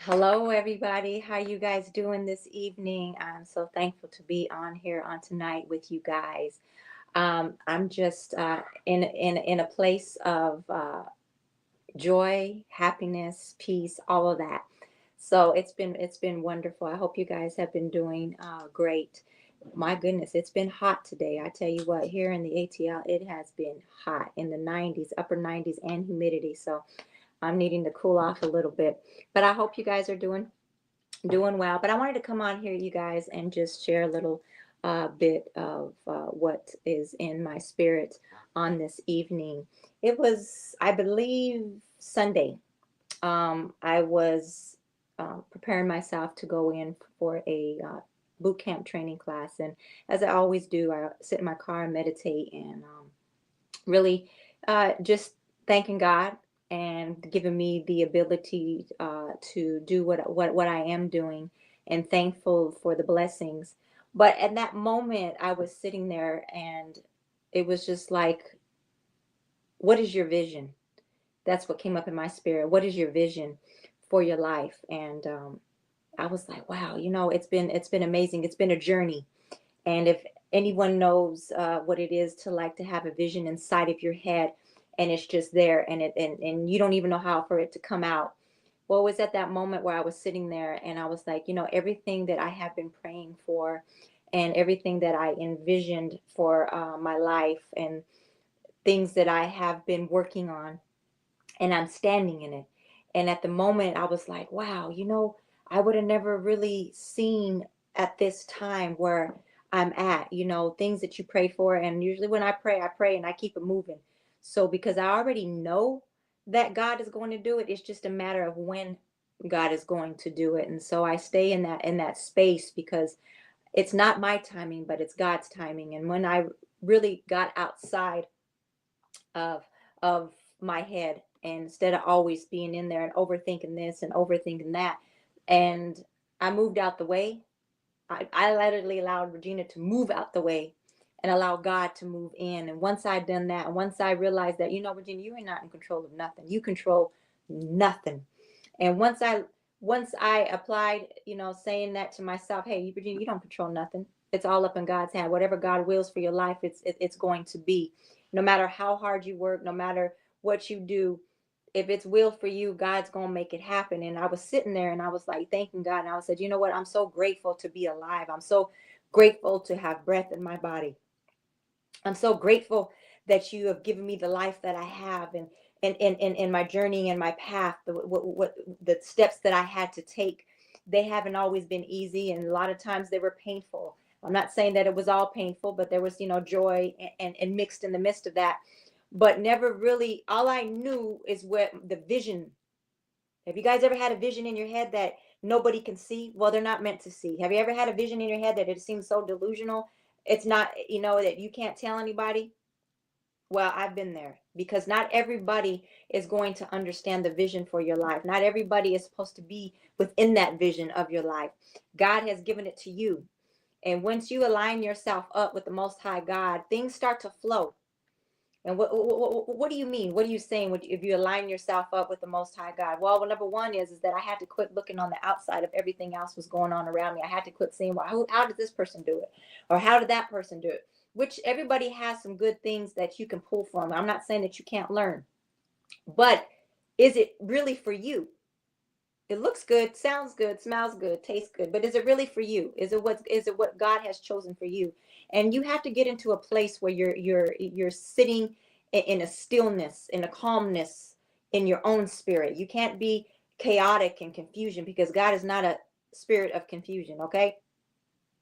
Hello, everybody. How you guys doing this evening? I'm so thankful to be on here on tonight with you guys. I'm just in a place of joy, happiness, peace, all of that. So it's been wonderful. I hope you guys have been doing great. My goodness, it's been hot today. I tell you what, here in the ATL, it has been hot in the 90s, upper 90s, and humidity. So I'm needing to cool off a little bit. But I hope you guys are doing well. But I wanted to come on here, you guys, and just share a little bit of what is in my spirit on this evening. It was, I believe, Sunday. I was preparing myself to go in for a boot camp training class, and as I always do, I sit in my car and meditate, and really just thanking God and giving me the ability to do what I am doing, and thankful for the blessings. But at that moment, I was sitting there, and it was just like, what is your vision? That's what came up in my spirit. What is your vision for your life? And I was like, wow, it's been amazing. It's been a journey. And if anyone knows what it is to like to have a vision inside of your head, and it's just there, and you don't even know how for it to come out. Well, it was at that moment where I was sitting there, and I was like, everything that I have been praying for, and everything that I envisioned for my life, and things that I have been working on, and I'm standing in it. And at the moment, I was like, wow, I would have never really seen at this time where I'm at, things that you pray for. And usually when I pray and I keep it moving. So because I already know that God is going to do it, it's just a matter of when God is going to do it. And so I stay in that space, because it's not my timing, but it's God's timing. And when I really got outside of of my head, and instead of always being in there and overthinking this and overthinking that, and I moved out the way. I literally allowed Regina to move out the way and allow God to move in. And once I done that, and once I realized that, Regina, you are not in control of nothing. You control nothing. And once I applied, saying that to myself, hey, Virginia, you don't control nothing. It's all up in God's hand. Whatever God wills for your life, it's going to be. No matter how hard you work, no matter what you do, if it's will for you, God's gonna make it happen. And I was sitting there, and I was like thanking God, and I said, you know what? I'm so grateful to be alive. I'm so grateful to have breath in my body. I'm so grateful that you have given me the life that I have, and my journey and my path, what the steps that I had to take. They haven't always been easy, and a lot of times they were painful. I'm not saying that it was all painful, but there was, joy and mixed in the midst of that. But never really, all I knew is what the vision. Have you guys ever had a vision in your head that nobody can see? Well, they're not meant to see. Have you ever had a vision in your head that it seems so delusional? It's not, that you can't tell anybody. Well, I've been there, because not everybody is going to understand the vision for your life. Not everybody is supposed to be within that vision of your life. God has given it to you. And once you align yourself up with the Most High God, things start to flow. And what do you mean? What are you saying if you align yourself up with the Most High God? Well, number one is that I had to quit looking on the outside of everything else was going on around me. I had to quit saying, well, how did this person do it? Or how did that person do it? Which everybody has some good things that you can pull from. I'm not saying that you can't learn, but is it really for you? It looks good, sounds good, smells good, tastes good, but is it really for you? Is it what God has chosen for you? And you have to get into a place where you're sitting in a stillness, in a calmness in your own spirit. You can't be chaotic and confusion, because God is not a spirit of confusion, okay?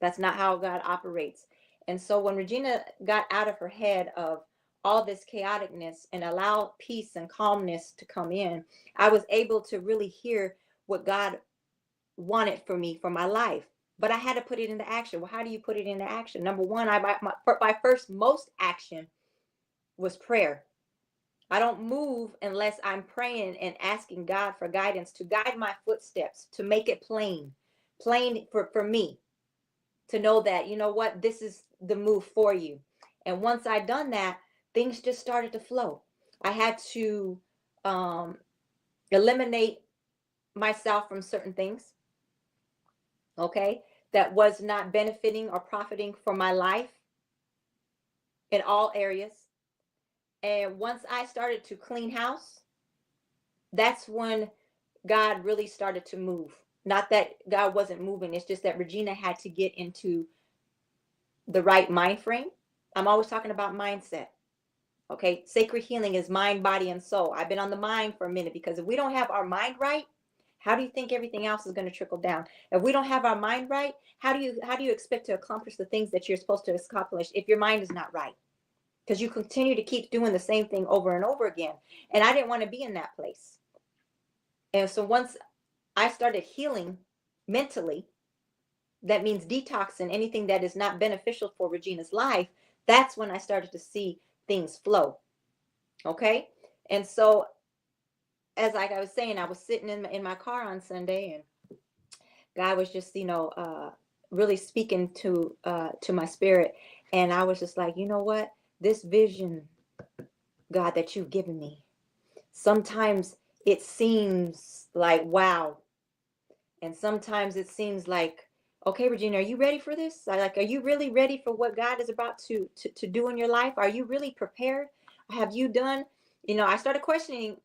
That's not how God operates. And so when Regina got out of her head of all this chaoticness and allow peace and calmness to come in, I was able to really hear what God wanted for me for my life. But I had to put it into action. Well, how do you put it into action? Number one, my first most action was prayer. I don't move unless I'm praying and asking God for guidance, to guide my footsteps, to make it plain for me, to know that, you know what, this is the move for you. And once I done that, things just started to flow. I had to um, eliminate myself from certain things, okay, that was not benefiting or profiting for my life in all areas. And once I started to clean house, that's when God really started to move. Not that God wasn't moving, it's just that Regina had to get into the right mind frame. I'm always talking about mindset. Okay, sacred healing is mind, body, and soul. I've been on the mind for a minute, because if we don't have our mind right, how do you think everything else is going to trickle down? If we don't have our mind right, how do you expect to accomplish the things that you're supposed to accomplish if your mind is not right? Because you continue to keep doing the same thing over and over again. And I didn't want to be in that place. And so once I started healing mentally, that means detoxing anything that is not beneficial for Regina's life. That's when I started to see things flow. Okay. And so, as like I was saying, I was sitting in my car on Sunday, and God was just, really speaking to my spirit. And I was just like, you know what? This vision, God, that you've given me, sometimes it seems like wow. And sometimes it seems like, okay, Regina, are you ready for this? Like, are you really ready for what God is about to do in your life? Are you really prepared? Have you done, I started questioning,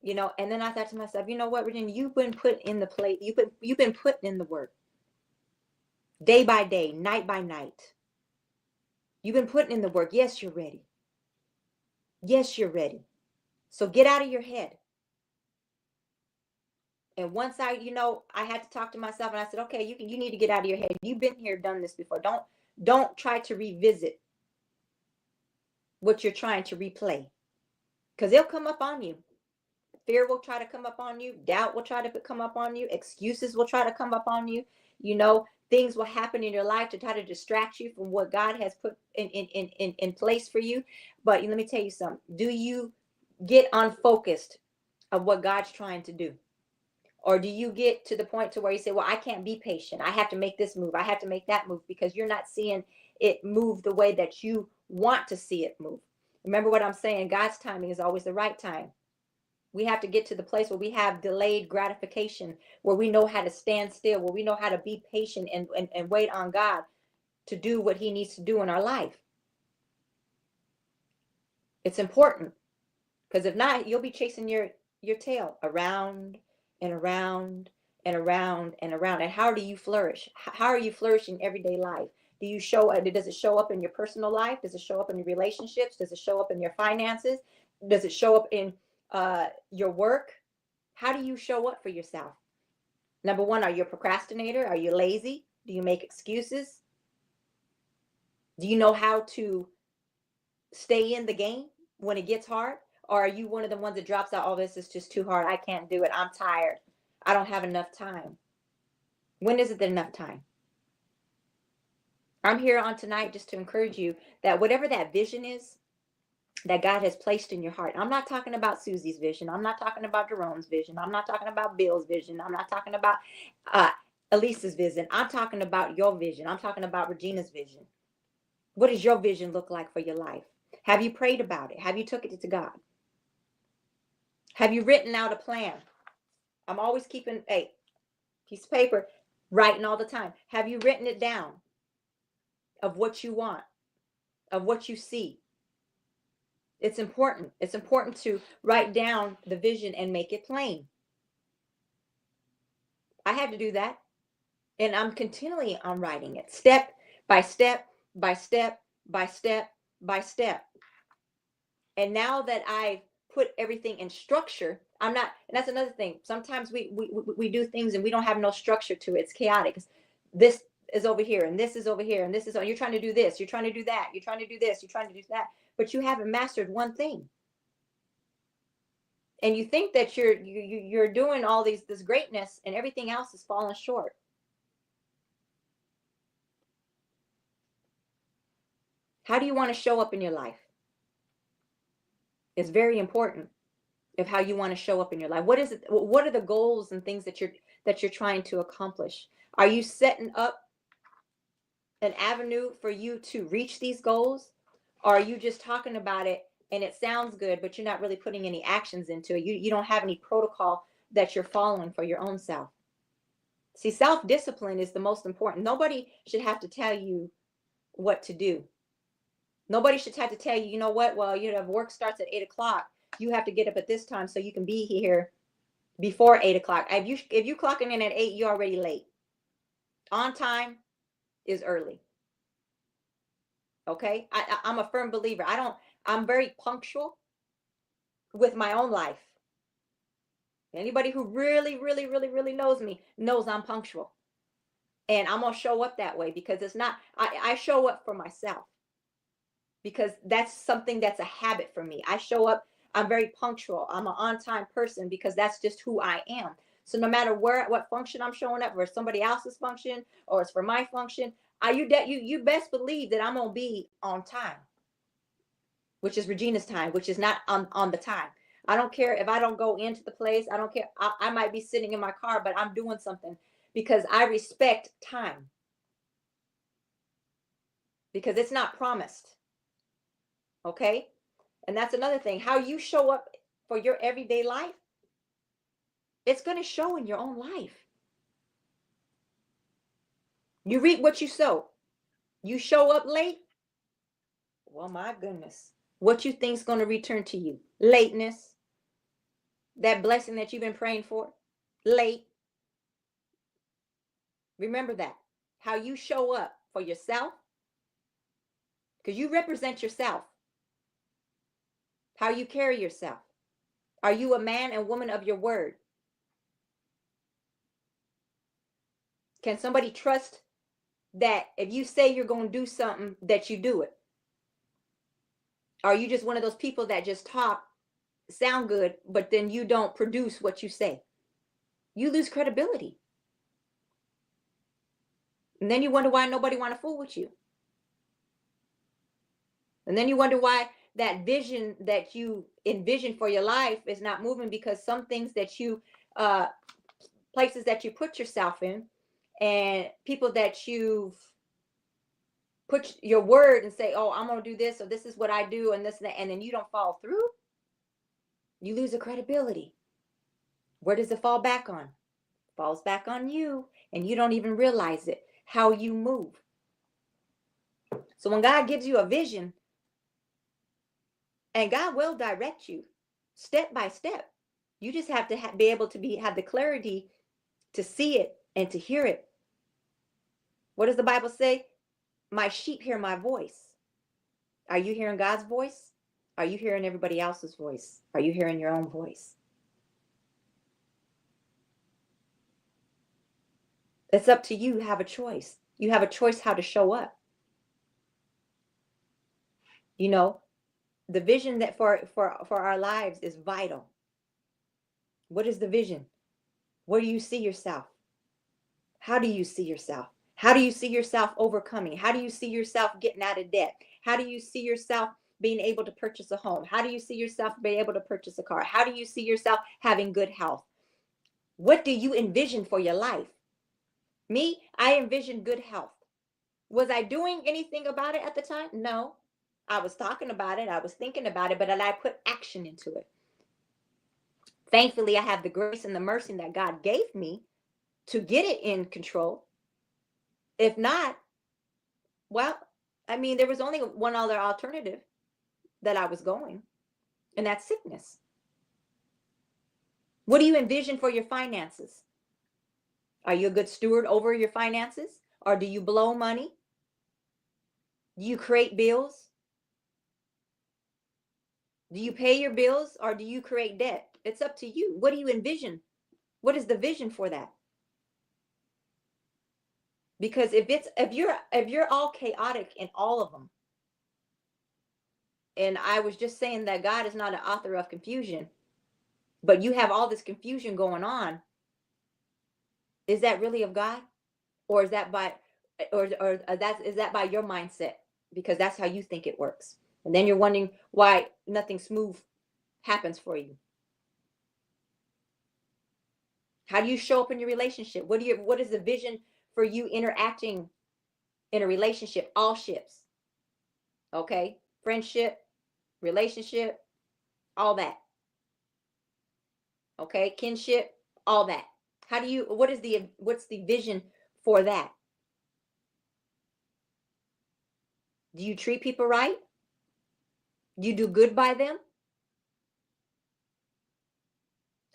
and then I thought to myself, you know what, Regina, you've been put in the plate. You've been put in the work day by day, night by night. You've been putting in the work. Yes, you're ready. Yes, you're ready. So get out of your head. And once I had to talk to myself, and I said, okay, you need to get out of your head. You've been here, done this before. Don't try to revisit what you're trying to replay, because it'll come up on you. Fear will try to come up on you. Doubt will try to come up on you. Excuses will try to come up on you. Things will happen in your life to try to distract you from what God has put in place for you. But let me tell you something. Do you get unfocused of what God's trying to do? Or do you get to the point to where you say, well, I can't be patient. I have to make this move. I have to make that move, because you're not seeing it move the way that you want to see it move. Remember what I'm saying. God's timing is always the right time. We have to get to the place where we have delayed gratification, where we know how to stand still, where we know how to be patient and wait on God to do what he needs to do in our life. It's important, because if not, you'll be chasing your tail around and around and around and around. And how do you flourish? How are you flourishing everyday life? Does it show up in your personal life? Does it show up in your relationships? Does it show up in your finances? Does it show up in your work? How do you show up for yourself? Number one, are you a procrastinator? Are you lazy? Do you make excuses? Do you know how to stay in the game when it gets hard? Or are you one of the ones that drops out, oh, this is just too hard. I can't do it. I'm tired. I don't have enough time. When is it enough time? I'm here on tonight just to encourage you that whatever that vision is that God has placed in your heart. I'm not talking about Susie's vision. I'm not talking about Jerome's vision. I'm not talking about Bill's vision. I'm not talking about Elisa's vision. I'm talking about your vision. I'm talking about Regina's vision. What does your vision look like for your life? Have you prayed about it? Have you took it to God? Have you written out a plan? I'm always keeping a piece of paper, writing all the time. Have you written it down of what you want, of what you see? It's important. It's important to write down the vision and make it plain. I had to do that. And I'm continually on writing it, step by step, by step, by step, by step. And now that I put everything in structure, I'm not, and that's another thing. Sometimes we do things and we don't have no structure to it. It's chaotic. This is over here, and this is over here, and this is, you're trying to do this, you're trying to do that, you're trying to do this, you're trying to do that, but you haven't mastered one thing. And you think that you're doing all this greatness, and everything else is falling short. How do you want to show up in your life? It's very important of how you want to show up in your life. What is it? What are the goals and things that you're trying to accomplish? Are you setting up an avenue for you to reach these goals? Or are you just talking about it and it sounds good, but you're not really putting any actions into it? You don't have any protocol that you're following for your own self. See, self-discipline is the most important. Nobody should have to tell you what to do. Nobody should have to tell you, you know what, well, you know, if work starts at 8 o'clock, you have to get up at this time so you can be here before 8 o'clock. If you clocking in at 8, you're already late. On time is early. Okay? I'm a firm believer. I'm very punctual with my own life. Anybody who really, really, really, really knows me knows I'm punctual. And I'm gonna show up that way because it's not, I show up for myself because that's something that's a habit for me. I show up, I'm very punctual. I'm an on-time person because that's just who I am. So no matter what function I'm showing up, or somebody else's function, or it's for my function, you best believe that I'm gonna be on time, which is Regina's time, which is not on the time. I don't care if I don't go into the place. I don't care. I might be sitting in my car, but I'm doing something because I respect time. Because it's not promised. Okay? And that's another thing. How you show up for your everyday life, it's going to show in your own life. You reap what you sow. You show up late. Well, my goodness. What you think is going to return to you? Lateness. That blessing that you've been praying for. Late. Remember that. How you show up for yourself. Because you represent yourself. How you carry yourself. Are you a man and woman of your word? Can somebody trust that if you say you're going to do something, that you do it? Are you just one of those people that just talk, sound good, but then you don't produce what you say? You lose credibility. And then you wonder why nobody want to fool with you. And then you wonder why that vision that you envision for your life is not moving, because some things that you, places that you put yourself in, and people that you've put your word and say, oh, I'm going to do this, or this is what I do, and this and that, and then you don't follow through, you lose the credibility. Where does it fall back on? It falls back on you, and you don't even realize it, how you move. So when God gives you a vision, and God will direct you step by step, you just have to be able to have the clarity to see it and to hear it. What does the Bible say? My sheep hear my voice. Are you hearing God's voice? Are you hearing everybody else's voice? Are you hearing your own voice? It's up to you. You have a choice. You have a choice how to show up. You know, the vision that for our lives is vital. What is the vision? Where do you see yourself? How do you see yourself? How do you see yourself overcoming? How do you see yourself getting out of debt? How do you see yourself being able to purchase a home? How do you see yourself being able to purchase a car? How do you see yourself having good health? What do you envision for your life? Me, I envision good health. Was I doing anything about it at the time? No. I was talking about it. I was thinking about it, but I put action into it. Thankfully, I have the grace and the mercy that God gave me to get it in control. If not, well, I mean, there was only one other alternative that I was going, and that's sickness. What do you envision for your finances? Are you a good steward over your finances? Or do you blow money? Do you create bills? Do you pay your bills, or do you create debt? It's up to you. What do you envision? What is the vision for that? Because if you're all chaotic in all of them, and I was just saying that God is not an author of confusion, but you have all this confusion going on, is that really of God? Or is that by is that by your mindset? Because that's how you think it works. And then you're wondering why nothing smooth happens for you. How do you show up in your relationship? What is the vision for you interacting in a relationship? All ships. Okay? Friendship, relationship, all that. Okay? Kinship, all that? What's the vision for that? Do you treat people right? Do you do good by them?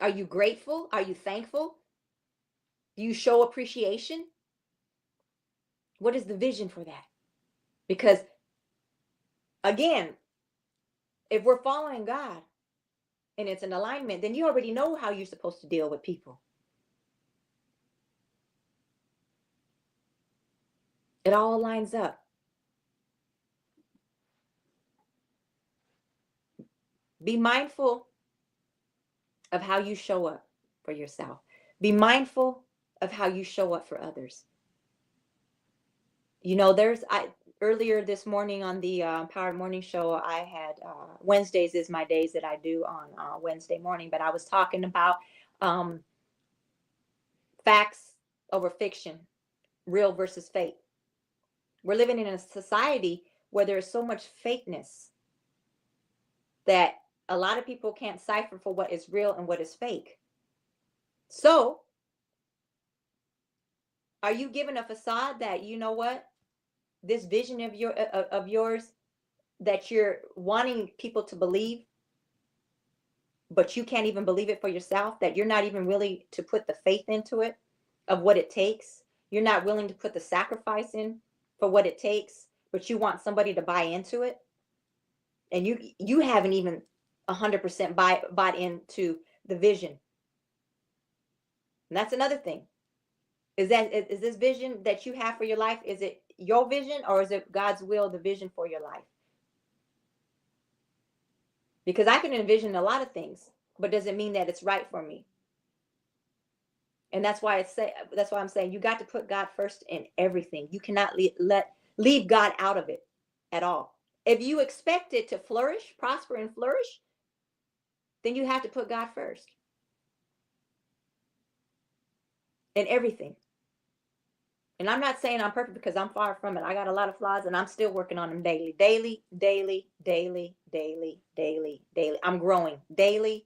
Are you grateful? Are you thankful? Do you show appreciation? What is the vision for that? Because again, if we're following God and it's an alignment, then you already know how you're supposed to deal with people. It all lines up. Be mindful of how you show up for yourself. Be mindful of how you show up for others. You know, earlier this morning on the Empowered Morning Show, I had Wednesdays is my days that I do on Wednesday morning, but I was talking about facts over fiction, real versus fake. We're living in a society where there is so much fakeness that a lot of people can't decipher for what is real and what is fake. So, are you given a facade that, you know what, this vision of yours that you're wanting people to believe, but you can't even believe it for yourself, that you're not even willing to put the faith into it of what it takes. You're not willing to put the sacrifice in for what it takes, but you want somebody to buy into it. And you haven't even 100% bought into the vision. And that's another thing. Is this vision that you have for your life, is it your vision or is it God's will, the vision for your life? Because I can envision a lot of things, but does it mean that it's right for me? And that's why I'm saying you got to put God first in everything. You cannot leave God out of it at all. If you expect it to flourish, prosper and flourish, then you have to put God first in everything. And I'm not saying I'm perfect, because I'm far from it. I got a lot of flaws and I'm still working on them daily. Daily, daily, daily, daily, daily, daily. I'm growing daily,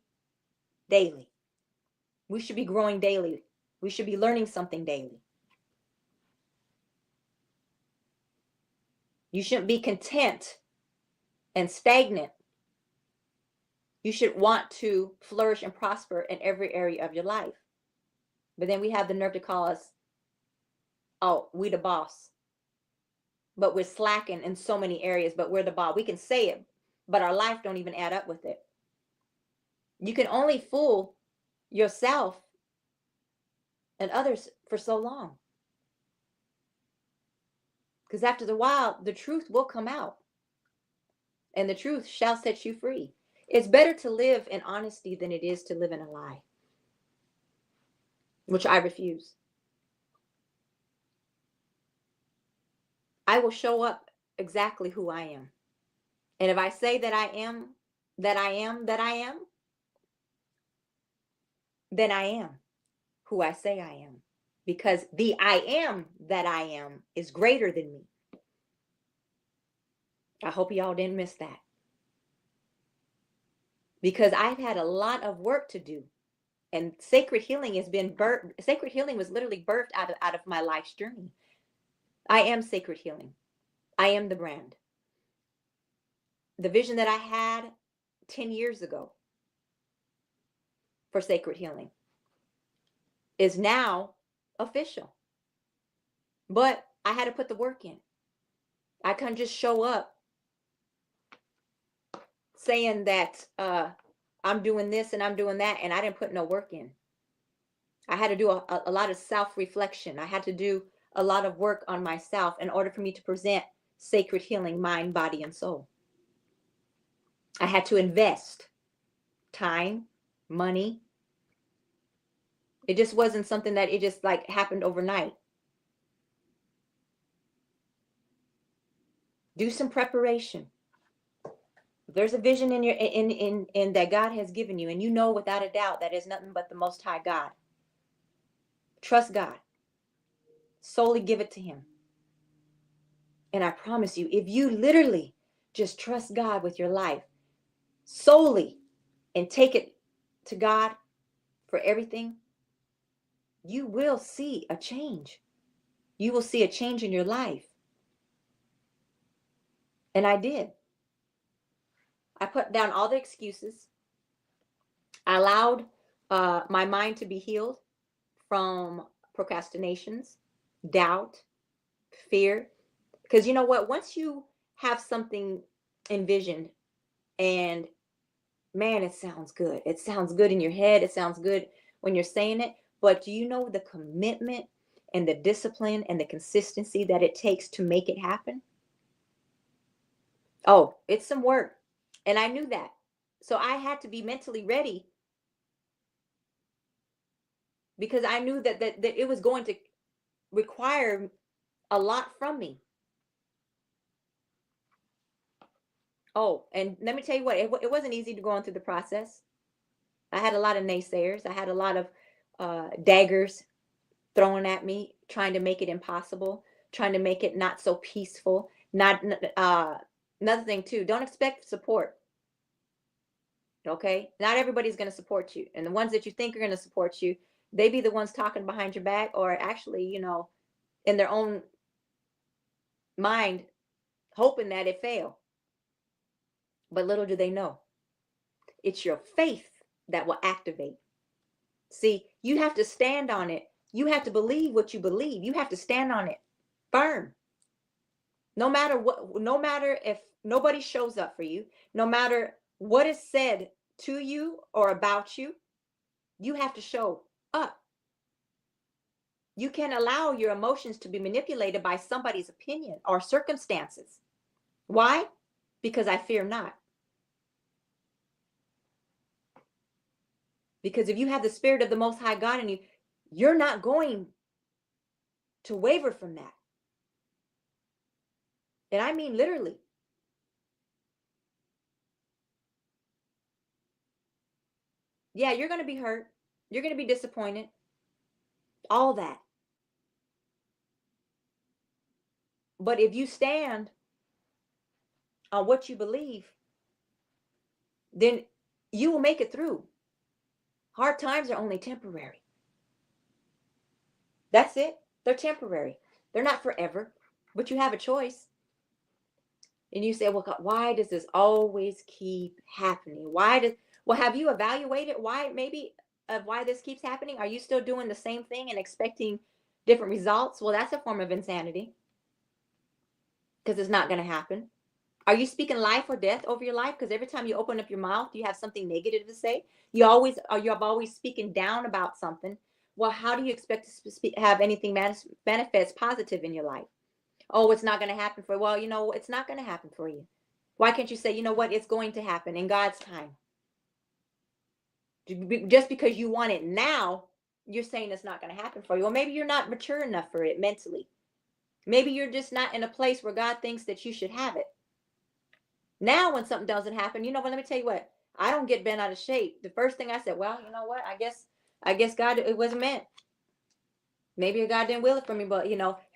daily. We should be growing daily. We should be learning something daily. You shouldn't be content and stagnant. You should want to flourish and prosper in every area of your life. But then we have the nerve to call us, oh, we the boss. But we're slacking in so many areas, but we're the boss. We can say it, but our life don't even add up with it. You can only fool yourself and others for so long. Because after the while, the truth will come out. And the truth shall set you free. It's better to live in honesty than it is to live in a lie, which I refuse. I will show up exactly who I am. And if I say that I am, that I am, that I am, then I am who I say I am. Because the I am that I am is greater than me. I hope y'all didn't miss that. Because I've had a lot of work to do. And sacred healing has been birthed. Sacred healing was literally birthed out of my life's journey. I am sacred healing. I am the brand. The vision that I had 10 years ago for sacred healing is now official. But I had to put the work in. I couldn't just show up saying that I'm doing this and I'm doing that, and I didn't put no work in. I had to do a lot of self-reflection. I had to do a lot of work on myself in order for me to present sacred healing, mind, body, and soul. I had to invest time, money. It just wasn't something that it just like happened overnight. Do some preparation. If there's a vision in your in that God has given you, and you know without a doubt that is nothing but the Most High God, trust God. Solely give it to Him. And I promise you, if you literally just trust God with your life solely and take it to God for everything, you will see a change. You will see a change in your life. And I did. I put down all the excuses. I allowed my mind to be healed from procrastinations, doubt, fear. Because you know what? Once you have something envisioned and man, it sounds good. It sounds good in your head. It sounds good when you're saying it. But do you know the commitment and the discipline and the consistency that it takes to make it happen? Oh, it's some work. And I knew that. So I had to be mentally ready because I knew that it was going to require a lot from me. Oh, and let me tell you what, it wasn't easy to go on through the process. I had a lot of naysayers. I had a lot of daggers thrown at me, trying to make it impossible, trying to make it not so peaceful. Not another thing too. Don't expect support. Okay, not everybody's going to support you, and the ones that you think are going to support you, they be the ones talking behind your back, or actually, in their own mind, hoping that it fail. But little do they know, it's your faith that will activate. See, you have to stand on it. You have to believe what you believe. You have to stand on it firm. No matter what, no matter if nobody shows up for you, no matter what is said to you or about you, you have to show up. You can't allow your emotions to be manipulated by somebody's opinion or circumstances. Why? Because I fear not. Because if you have the Spirit of the Most High God in you, you're not going to waver from that. And I mean literally. Yeah, you're going to be hurt. You're going to be disappointed. All that. But if you stand on what you believe, then you will make it through. Hard times are only temporary. That's it. They're temporary. They're not forever, but you have a choice. And you say, well, God, why does this always keep happening? Well, have you evaluated why this keeps happening? Are you still doing the same thing and expecting different results? Well, that's a form of insanity because it's not going to happen. Are you speaking life or death over your life? Because every time you open up your mouth, you have something negative to say. You're always speaking down about something. Well, how do you expect to have anything manifest positive in your life? Oh, it's not going to happen for you. Well, it's not going to happen for you. Why can't you say, you know what, it's going to happen in God's time? Just because you want it now, you're saying it's not going to happen for you. Or maybe you're not mature enough for it mentally. Maybe you're just not in a place where God thinks that you should have it. Now, when something doesn't happen, let me tell you what, I don't get bent out of shape. The first thing I said, well, you know what, I guess God, it wasn't meant. Maybe God didn't will it for me, but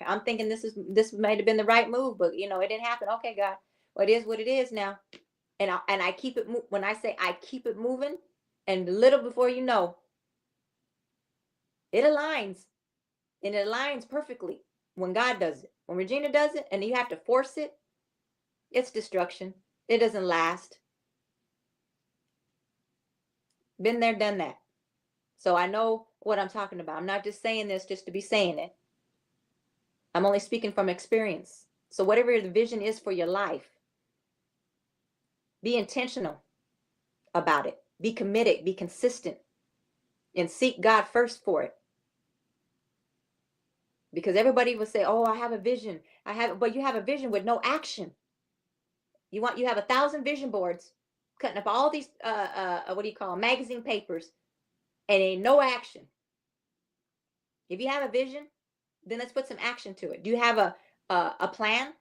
I'm thinking this might have been the right move, but it didn't happen. Okay, God, well, it is what it is now. And I keep it when I say I keep it moving, and little before you know, it aligns, and it aligns perfectly when God does it. When Regina does it, and you have to force it, it's destruction. It doesn't last. Been there, done that. So I know what I'm talking about. I'm not just saying this just to be saying it. I'm only speaking from experience. So whatever the vision is for your life, be intentional about it. Be committed, be consistent, and seek God first for it. Because everybody will say, oh, I have a vision. But you have a vision with no action. You have 1,000 vision boards, cutting up all these, what do you call them, magazine papers, and ain't no action. If you have a vision, then let's put some action to it. Do you have a plan?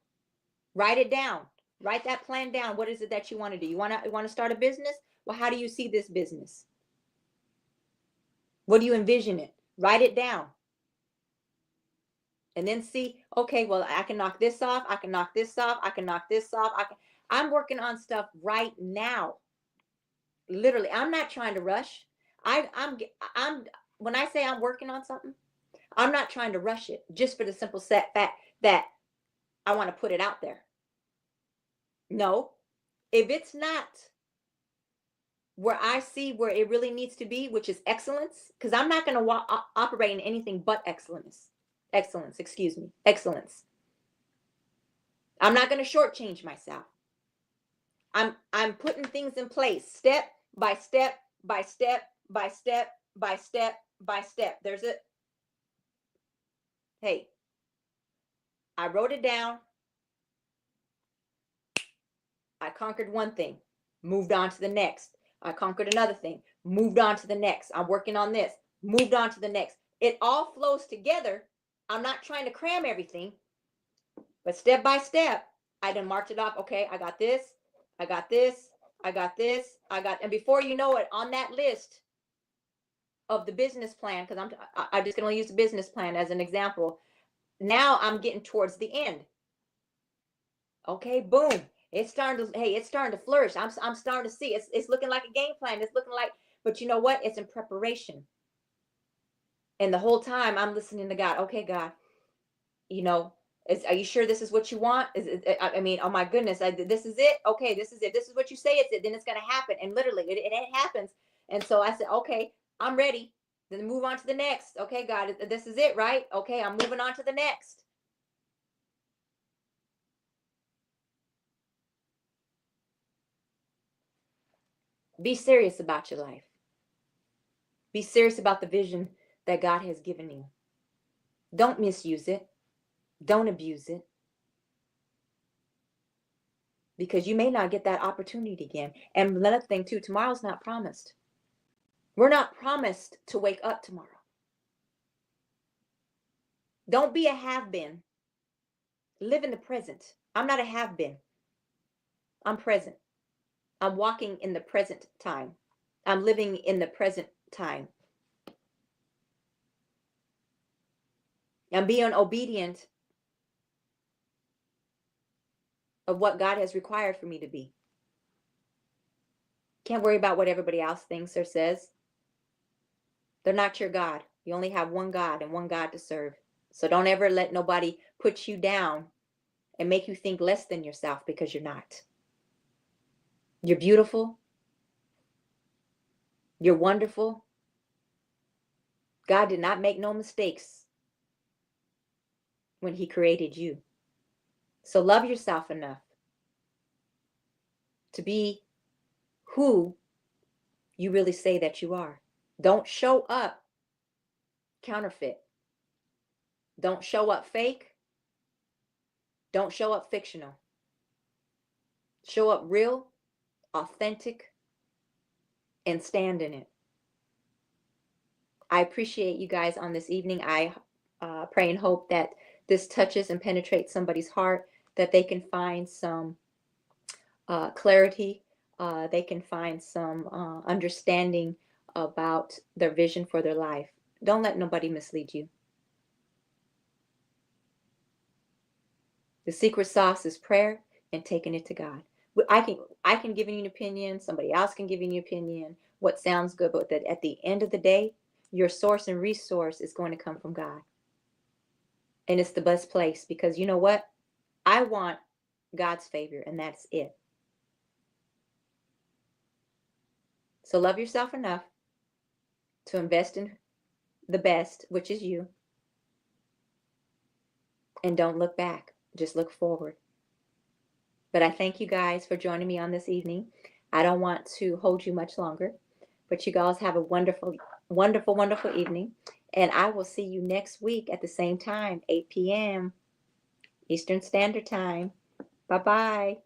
Write it down. Write that plan down. What is it that you want to do? You want to start a business? Well, how do you see this business? What do you envision it? Write it down. And then see, okay, well, I can knock this off. I can knock this off. I can knock this off. I'm working on stuff right now. Literally, I'm not trying to rush. I'm when I say I'm working on something, I'm not trying to rush it just for the simple set fact that I want to put it out there. No, if it's not where I see where it really needs to be, which is excellence, because I'm not going to operate in anything but excellence. Excellence, excuse me, excellence. I'm not going to shortchange myself. I'm putting things in place, step by step by step by step by step by step. There's a hey, I wrote it down. I conquered one thing, moved on to the next. I conquered another thing, moved on to the next. I'm working on this, moved on to the next. It all flows together. I'm not trying to cram everything, but step by step, I done marked it off. Okay, I got this, I got this, I got this, I got, and before you know it, on that list of the business plan, because I'm just going to use the business plan as an example. Now I'm getting towards the end. Okay, boom. It's starting to, hey, it's starting to flourish. I'm starting to see it's looking like a game plan. It's looking like, but you know what? It's in preparation. And the whole time I'm listening to God. Okay, God, you know, are you sure this is what you want? I mean, oh my goodness, this is it. Okay, this is it. This is what you say it's it. Then it's going to happen. And literally it happens. And so I said, okay, I'm ready. Then move on to the next. Okay, God, this is it, right? Okay, I'm moving on to the next. Be serious about your life. Be serious about the vision that God has given you. Don't misuse it. Don't abuse it. Because you may not get that opportunity again. And another thing too, tomorrow's not promised. We're not promised to wake up tomorrow. Don't be a have-been. Live in the present. I'm not a have-been. I'm present. I'm walking in the present time. I'm living in the present time. I'm being obedient of what God has required for me to be. Can't worry about what everybody else thinks or says. They're not your God. You only have one God and one God to serve. So don't ever let nobody put you down and make you think less than yourself, because you're not. You're beautiful. You're wonderful. God did not make no mistakes when he created you. So love yourself enough to be who you really say that you are. Don't show up counterfeit. Don't show up fake. Don't show up fictional. Show up real, authentic, and stand in it. I appreciate you guys on this evening. I pray and hope that this touches and penetrates somebody's heart, that they can find some clarity, they can find some understanding about their vision for their life. Don't let nobody mislead you. The secret sauce is prayer and taking it to God. I can give you an opinion. Somebody else can give you an opinion. What sounds good, but that at the end of the day, your source and resource is going to come from God. And it's the best place, because you know what? I want God's favor, and that's it. So love yourself enough to invest in the best, which is you. And don't look back. Just look forward. But I thank you guys for joining me on this evening. I don't want to hold you much longer, but you guys have a wonderful, wonderful, wonderful evening. And I will see you next week at the same time, 8 p.m. Eastern Standard Time. Bye-bye.